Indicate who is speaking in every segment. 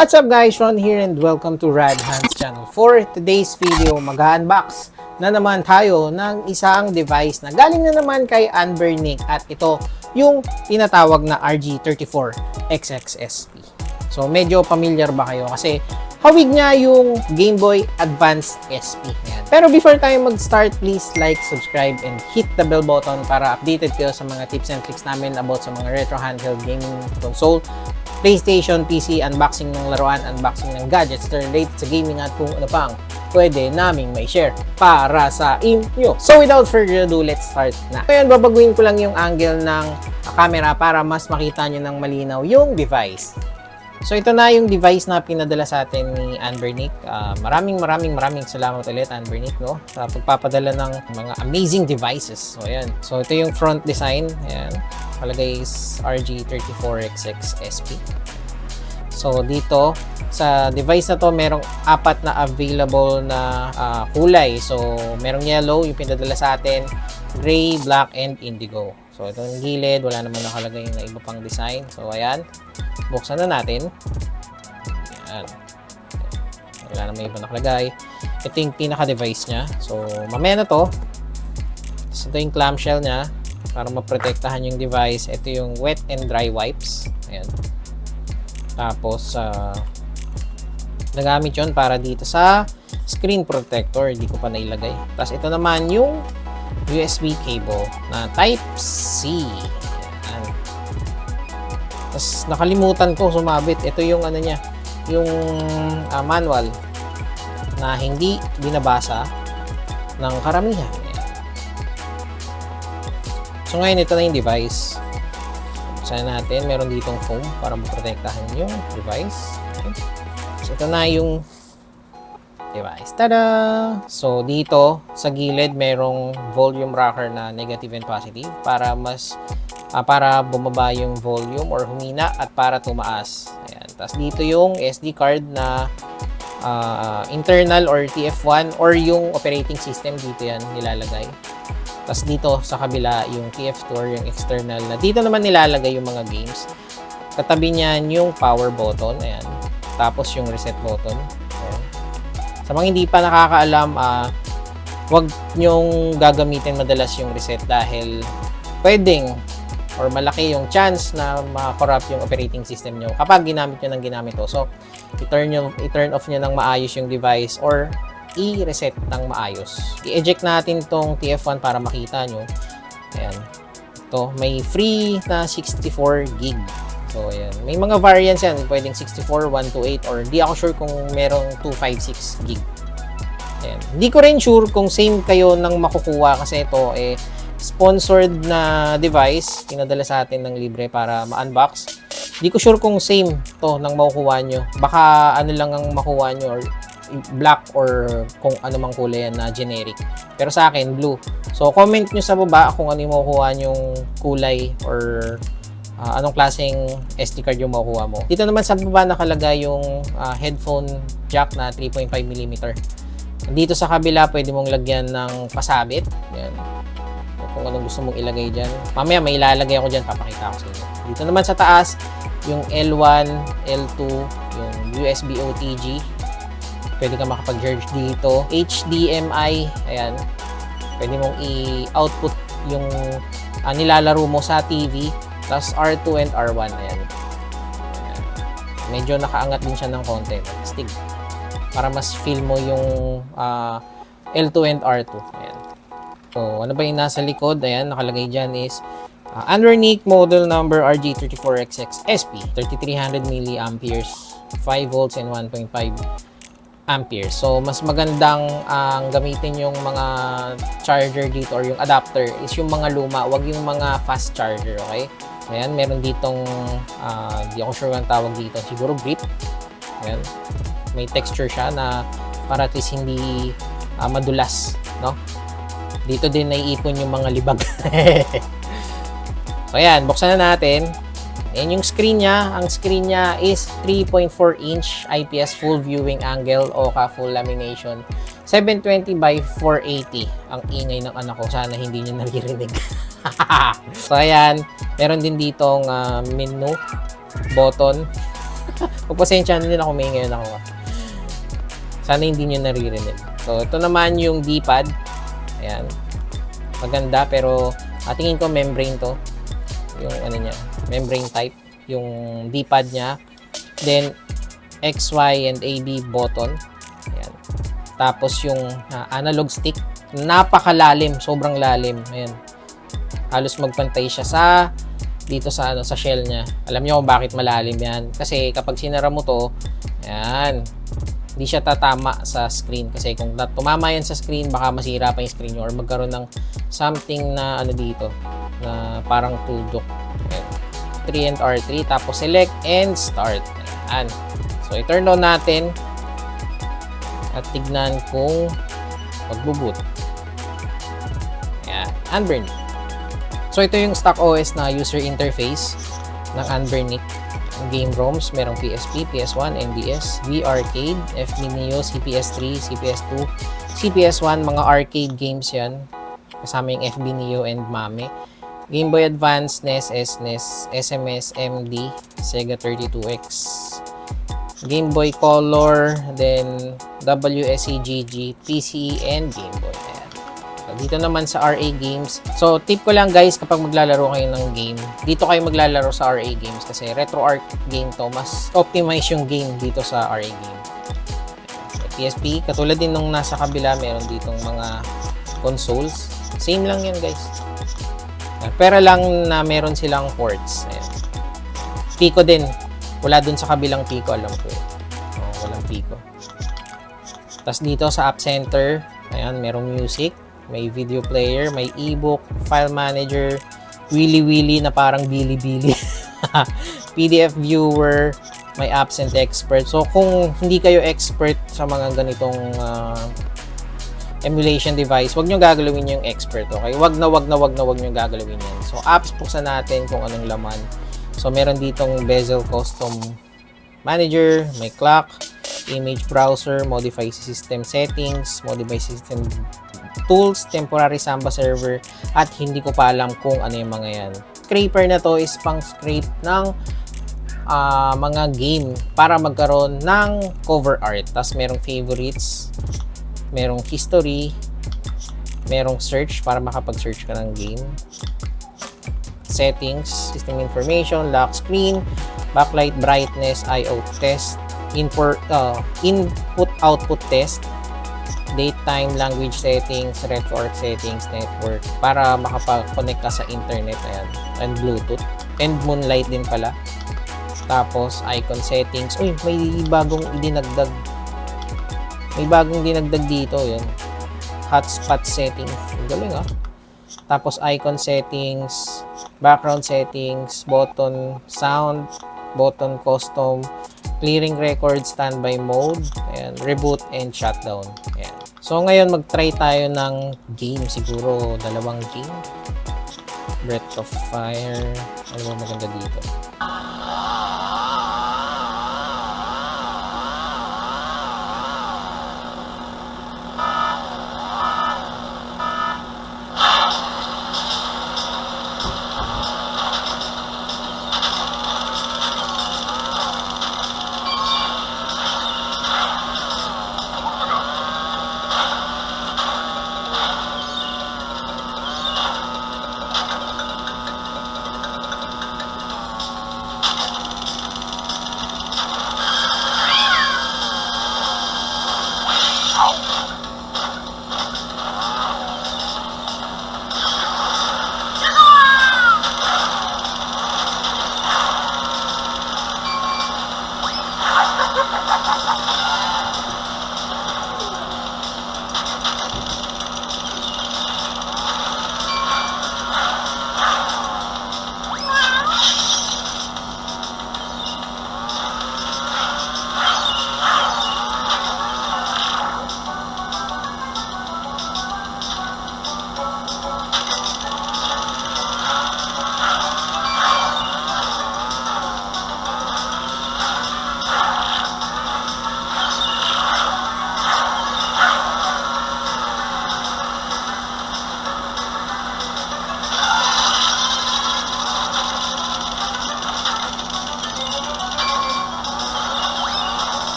Speaker 1: What's up guys, Ron here and welcome to Rad Hands channel. For today's video, mag-unbox na naman tayo ng isang device na galing na naman kay Anbernic at ito yung tinatawag na RG34XXSP. So medyo familiar ba kayo kasi hawig niya yung Game Boy Advance SP. Yan. Pero before tayo mag-start, please like, subscribe, and hit the bell button para updated kayo sa mga tips and tricks namin about sa mga retro handheld gaming console, PlayStation, PC, unboxing ng laruan, unboxing ng gadgets related sa gaming at kung ano pang pwede naming may share para sa inyo. So without further ado, let's start na. Ngayon, babaguhin ko lang yung angle ng camera para mas makita nyo ng malinaw yung device. So ito na yung device na pinadala sa atin ni Anbernic. Maraming salamat ulit Anbernic, no, sa pagpapadala ng mga amazing devices. So ayan. So ito yung front design. Ayan. Palagay is RG34XXSP. So dito sa device na to merong apat na available na kulay. So merong yellow yung pinadala sa atin, gray, black, and indigo. So itong gilid wala naman nakalagay na iba pang design. So ayan, buksan na natin. Ayan. Wala naman iba nakalagay. Ito yung pinaka-device niya. So mamaya na to. So ito yung clamshell niya para maprotektahan yung device. Ito yung wet and dry wipes. Ayan. Tapos nagamit yun para dito sa screen protector. Hindi ko pa nailagay. Tapos ito naman yung USB cable na Type-C. Ayan. Tapos nakalimutan ko sumabit. Ito yung ano niya, yung manual na hindi binabasa ng karamihan. So ngayon ito na yung device. Buksan natin, meron ditong foam para maprotektahan yung device. Okay. So ito na yung device. Tada! So dito sa gilid merong volume rocker na negative and positive para para bumaba yung volume or humina at para tumaas. Ayan. Tapos dito yung SD card na internal or TF1 or yung operating system, dito yan nilalagay. Tapos dito sa kabila yung TF2 or yung external na dito naman nilalagay yung mga games. Katabi niyan yung power button. Ayan. Tapos yung reset button. Ayan. Sa mga hindi pa nakakaalam, wag nyong gagamitin madalas yung reset dahil pwedeng or malaki yung chance na ma-corrupt yung operating system nyo kapag ginamit nyo ng ginamit to. So, i-turn off nyo ng maayos yung device or i-reset ng maayos. I-eject natin tong TF1 para makita nyo. Ayan. Ito, may free na 64 gig. So, ayan. May mga variants yan. Pwedeng 64, 128, or di ako sure kung merong 256 gig. Ayan. Hindi ko rin sure kung same kayo ng makukuha kasi ito, sponsored na device. Pinadala sa atin ng libre para ma-unbox. Hindi ko sure kung same to ng makukuha nyo. Baka ano lang ang makuha nyo or black or kung ano mang kulay yan na generic. Pero sa akin, blue. So, comment nyo sa baba kung ano yung makukuha nyong kulay or anong klaseng SD card yung makukuha mo. Dito naman sa baba nakalagay yung headphone jack na 3.5mm. Dito sa kabila, pwede mong lagyan ng pasabit. Yan. Kung anong gusto mong ilagay dyan. Mamaya may ilalagay ako dyan, papakita ko sa inyo. Dito naman sa taas, yung L1, L2, yung USB OTG. Pwede ka makapag-charge dito. HDMI, ayan. Pwede mong i-output yung nilalaro mo sa TV. Tapos R2 and R1, ayan. Ayan. Medyo nakaangat din siya ng konti. Stig. Para mas feel mo yung L2 and R2. Ayan. So, ano ba yung nasa likod? Ayan, nakalagay dyan is Anbernic model number RG34XXSP. 3300 mAh, 5 volts and 1.5 ampere. So, mas magandang gamitin yung mga charger dito or yung adapter is yung mga luma, wag yung mga fast charger, okay? Ayan, meron ditong, di ako sure ang tawag dito, siguro grip. Ayan, may texture siya na para at least hindi madulas, no? Dito din naiipon yung mga libag. So, ayan, buksan na natin. Ayan yung screen niya. Ang screen niya is 3.4 inch IPS full viewing angle o full lamination. 720 by 480. Ang ingay ng anak ko. Sana hindi niyo naririnig. So, ayan. Meron din ditong menu button. Pagpasensyahan nila kung may ngayon ako. Sana hindi nyo naririnig. So, ito naman yung D-pad. Ayan. Maganda, pero tingin ko membrane to. Yung ano niya, membrane type. Yung D-pad niya. Then, X, Y, and AB button. Ayan. Tapos yung analog stick. Napakalalim. Sobrang lalim. Ayan. Halos magpantay siya dito sa shell niya. Alam niyo kung bakit malalim yan. Kasi kapag sinara mo to, ayan, hindi siya tatama sa screen. Kasi kung tumama yan sa screen, baka masira pa yung screen nyo or magkaroon ng something na dito, na parang tuldok. Ayan. 3 and R3, tapos select and start. Ayan. So, i-turn on natin at tignan kung magbo-boot. Ayan. Unburn. So, ito yung stock OS na user interface ng Anbernic. Game ROMs, merong PSP, PS1, NDS, V-Arcade, FB Neo, CPS3, CPS2, CPS1, mga arcade games yan. Kasama yung FB Neo and Mame. Game Boy Advance, NES, SNES, SMS, MD, Sega 32X, Game Boy Color, then WSEGG, PCE, and Game Boy. Dito naman sa RA Games. So, tip ko lang guys, kapag maglalaro kayo ng game, dito kayo maglalaro sa RA Games kasi RetroArch game to. Mas optimize yung game dito sa RA Game. PSP, katulad din nung nasa kabila, meron ditong mga consoles. Same lang yan guys. Pero lang na meron silang ports. Ayan. Pico din. Wala dun sa kabilang Pico, alam ko eh. Walang Pico. Tapos dito sa App Center, ayan, merong music. May video player, may ebook, file manager, Willy na parang Bilibili, PDF viewer, may apps and expert. So, kung hindi kayo expert sa mga ganitong emulation device, wag nyo gagalawin yung expert, okay? Wag na wag nyo gagalawin yan. So, apps, buksan natin kung anong laman. So, meron ditong bezel custom manager, may clock, image browser, modify system settings, modify system tools, temporary Samba server, at hindi ko pa alam kung ano yung mga yan. Scraper na to is pang scrape ng mga game para magkaroon ng cover art. Tapos merong favorites, merong history, merong search para makapag-search ka ng game, settings, system information, lock screen, backlight brightness, IO test, input-output test, date, time, language settings, RetroArch settings, network, para makapag-connect ka sa internet, ayan, and Bluetooth, and Moonlight din pala. Tapos, icon settings. Uy, may bagong dinagdag dito, yun. Hotspot settings. Galing ah. Tapos, icon settings, background settings, button sound, button custom, clearing record, standby mode, ayan, reboot, and shutdown. Ayan. So, ngayon, mag-try tayo ng game. Siguro, dalawang game. Breath of Fire. Ano ba maganda dito?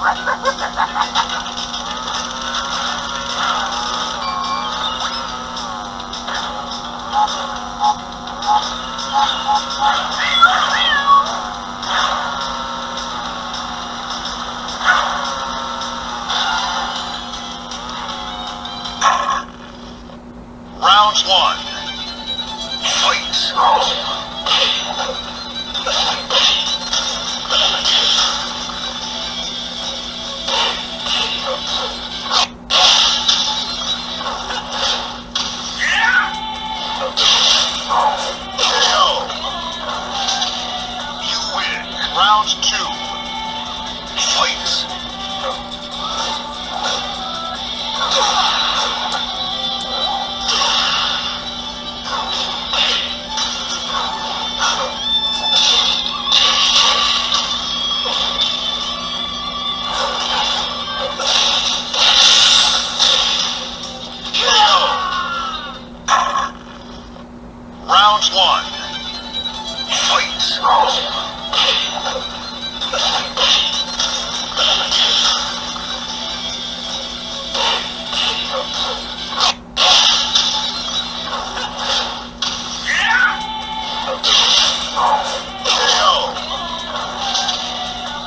Speaker 2: Round one. Fight. You win. Round two. Fight. Round one. Fight.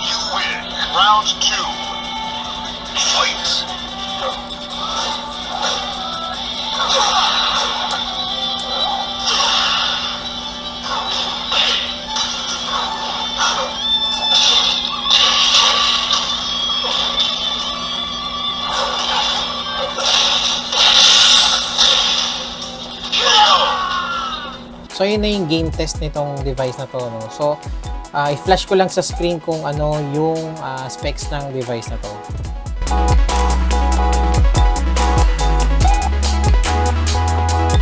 Speaker 2: You win. Round two. Fight.
Speaker 1: So, yun na yung game test nitong device na to, no? So, i-flash ko lang sa screen kung ano yung specs ng device na to.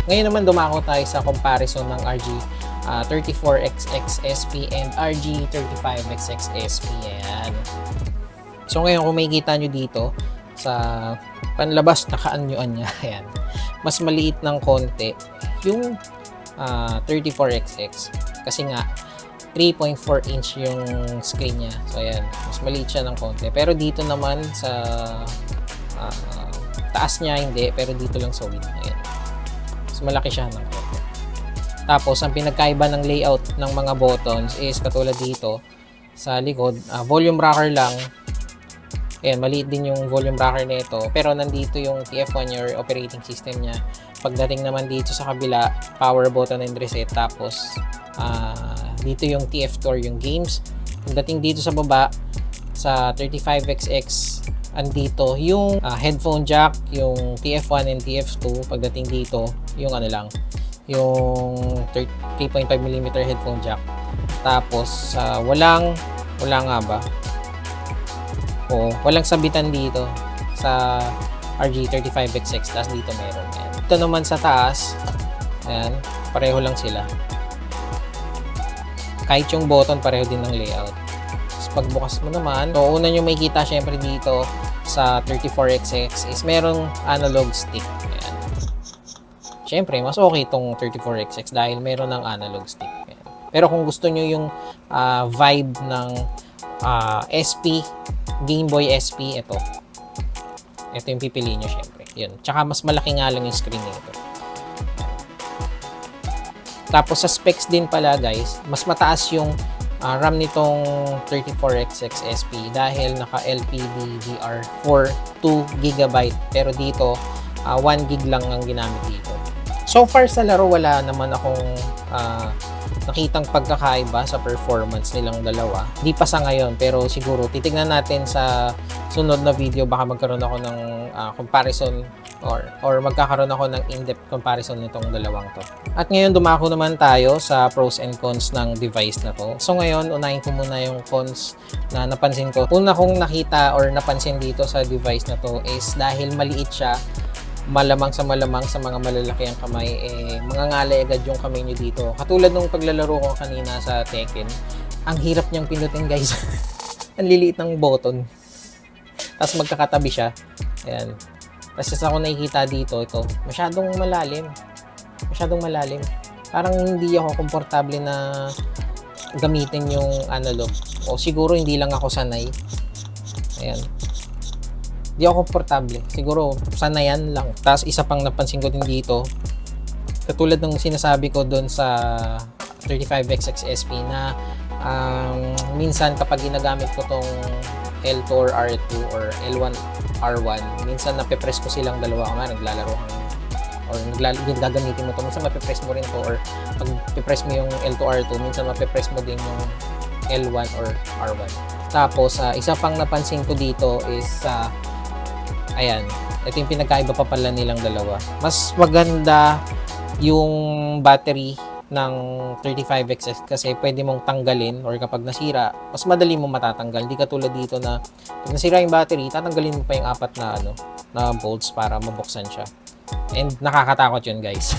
Speaker 1: Ngayon naman dumako tayo sa comparison ng RG 34XX SP and RG 35XX SP. Ayan. So, ngayon kung makikita nyo dito sa panlabas na kaanyuan niya, ayan, mas maliit ng konti yung 34XX kasi nga 3.4 inch yung screen niya. So ayan, mas maliit siya ng konti. Pero dito naman sa taas niya hindi, pero dito lang sa width. Ayan. Mas malaki siya ng konti. Tapos ang pinagkaiba ng layout ng mga buttons is katulad dito sa likod, volume rocker lang. Ayan, maliit din yung volume rocker nito, pero nandito yung TF1 your operating system niya. Pagdating naman dito sa kabila, power button and reset, tapos dito yung TF2 or yung games. Pagdating dito sa baba sa 35XX, andito yung headphone jack, yung TF1 and TF2. Pagdating dito yung ano lang, yung 3.5mm headphone jack. Tapos wala nga ba, walang sabitan dito sa RG35XX, tapos dito meron. Ayan. Ito naman sa taas, ayan, pareho lang sila. Kahit yung button, pareho din ng layout. Tapos pagbukas mo naman, so una nyo makikita syempre dito sa 34XX is merong analog stick. Ayan. Syempre, mas okay itong 34XX dahil meron ng analog stick. Ayan. Pero kung gusto nyo yung vibe ng SP, Game Boy SP, ito yung pipiliin nyo syempre. Yun. Tsaka mas malaki nga lang yung screen nito. Tapos sa specs din pala guys, mas mataas yung RAM nitong 34XX SP dahil naka LPDDR4 2GB. Pero dito, 1GB lang ang ginamit dito. So far sa laro, wala naman akong nakitang pagkakaiba sa performance nilang dalawa. Di pa sa ngayon, pero siguro titignan natin sa sunod na video, baka magkaroon ako ng comparison or magkakaroon ako ng in-depth comparison nitong dalawang to. At ngayon dumako naman tayo sa pros and cons ng device na to. So ngayon, unahin ko muna yung cons na napansin ko. Una kong nakita or napansin dito sa device na to is dahil maliit siya, malamang sa mga malalaki ang kamay, mangangalay agad yung kamay nyo dito. Katulad nung paglalaro ko kanina sa Tekken, ang hirap niyang pinutin guys. Ang liliit ng button. Tapos magkakatabi siya. Ayan. Tapos ako nakikita dito, ito, masyadong malalim. Parang hindi ako komportable na gamitin yung analog. O siguro hindi lang ako sanay. Ayan. Di ako komportable. Siguro, sanayan lang. Tapos, isa pang napansin ko din dito, katulad ng sinasabi ko doon sa 35XX SP na minsan kapag ginagamit ko tong L2 or R2 or L1 R1, minsan nape-press ko silang dalawa kung naglalaro kang or gagamitin mo to, minsan mape-press mo rin to, or pag pe-press mo yung L2 R2, minsan mape-press mo din yung L1 or R1. Tapos isa pang napansin ko dito is ayan, ito yung pinagkaiba pa pala nilang dalawa. Mas maganda yung battery ng 35XX kasi pwede mong tanggalin, or kapag nasira, mas madali mo matatanggal. Di katulad dito na pag nasira yung battery, tatanggalin mo pa yung apat na na bolts para mabuksan siya. And nakakatakot yun, guys.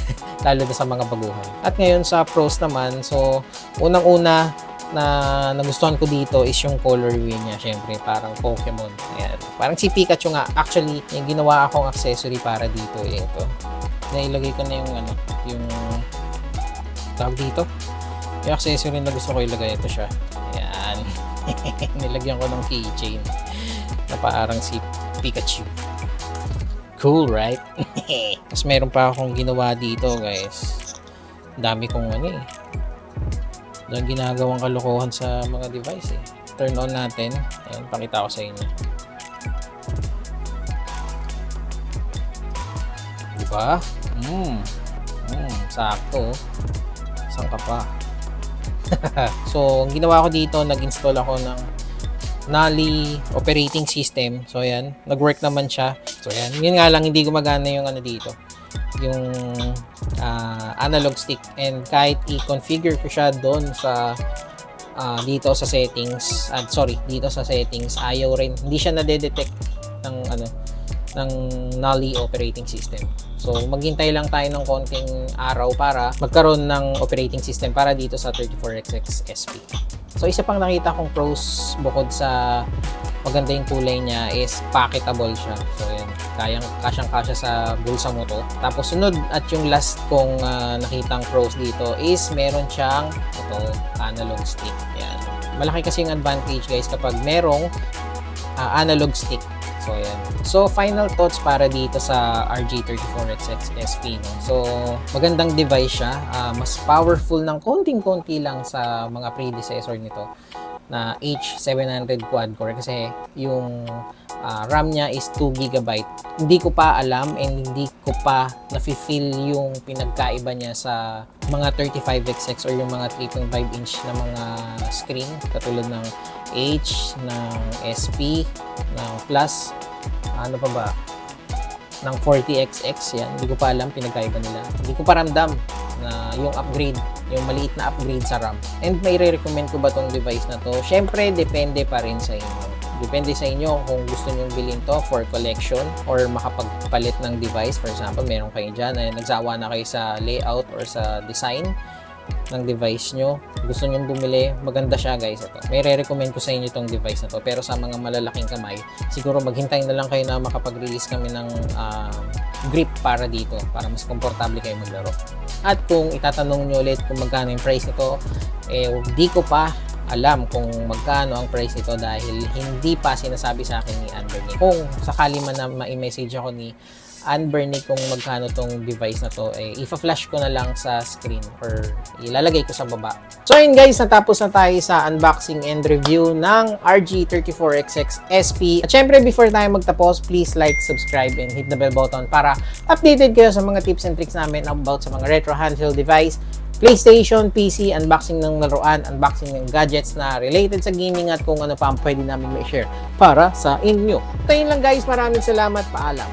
Speaker 1: Lalo na sa mga baguhan. At ngayon sa pros naman, so unang-una na nagustuhan ko dito is yung colorway niya. Syempre, parang Pokemon. Ayan. Parang si Pikachu nga. Actually, yung ginawa akong accessory para dito, ito. Nailagay ko na yung yung tawag dito. Yung accessory na gusto ko ilagay, ito siya. Ayan. Nilagyan ko ng keychain na parang si Pikachu. Cool, right? Tapos meron pa akong ginawa dito, guys. Dami kong doon ginagawang kalokohan sa mga device eh. Turn on natin. Ayan, pakita ko sa inyo. Diba? Sakto. Saan ka pa? So, ang ginawa ko dito, nag-install ako ng Nali operating system. So, ayan. Nag-work naman siya. So, ayan. Yun nga lang, hindi gumagana yung dito. Yung analog stick. And kahit i-configure ko siya doon sa dito sa settings. Dito sa settings. Ayaw rin. Hindi siya nade-detect ng ng Nali operating system. So, maghintay lang tayo ng konting araw para magkaroon ng operating system para dito sa 34XX SP. So, isa pang nakita kong pros bukod sa maganda yung kulay niya is packetable siya. So, yan. Kasyang-kasya sa bulsa mo to. Tapos, sunod at yung last kong nakitang pros dito is meron siyang analog stick. Yan. Malaki kasi yung advantage, guys, kapag merong analog stick. So, ayan. So, final thoughts para dito sa RG34XX SP. No? So, magandang device siya. Mas powerful ng konting-konti lang sa mga predecessor nito na H700 quad-core kasi yung RAM niya is 2 GB. Hindi ko pa alam and hindi ko pa nafe-feel yung pinagkaiba niya sa mga 35XX or yung mga 3.5 inch na mga screen katulad ng H, ng SP, ng Plus, ano pa ba? Ng 40XX, yan. Hindi ko pa alam pinagkaiba nila. Hindi ko pa ramdam na yung upgrade, yung maliit na upgrade sa RAM. And may re-recommend ko ba tong device na to? Syempre, depende pa rin sa inyo. Depende sa inyo kung gusto nyo bilhin to for collection or makapagpalit ng device. For example, meron kayo dyan na nagsawa na kayo sa layout or sa design ng device nyo. Gusto nyo bumili, maganda siya, guys. Ito. May re-recommend ko sa inyo itong device na to. Pero sa mga malalaking kamay, siguro maghintay na lang kayo na makapag-release kami ng grip para dito, para mas komportable kayo maglaro. At kung itatanong nyo ulit kung magkano yung price nito, di ko pa alam kung magkano ang price nito dahil hindi pa sinasabi sa akin ni Anbernic. Kung sakali man na ma-message ako ni Anbernic kung magkano tong device na to, ipa-flash ko na lang sa screen or ilalagay ko sa baba. So ayun, guys, natapos na tayo sa unboxing and review ng RG34XX SP. At syempre, before tayo magtapos, please like, subscribe, and hit the bell button para updated kayo sa mga tips and tricks namin about sa mga retro handheld device, PlayStation, PC, unboxing ng laruan, unboxing ng gadgets na related sa gaming at kung ano pa ang pwede namin ma-share para sa inyo. Ito yun lang, guys. Maraming salamat. Paalam.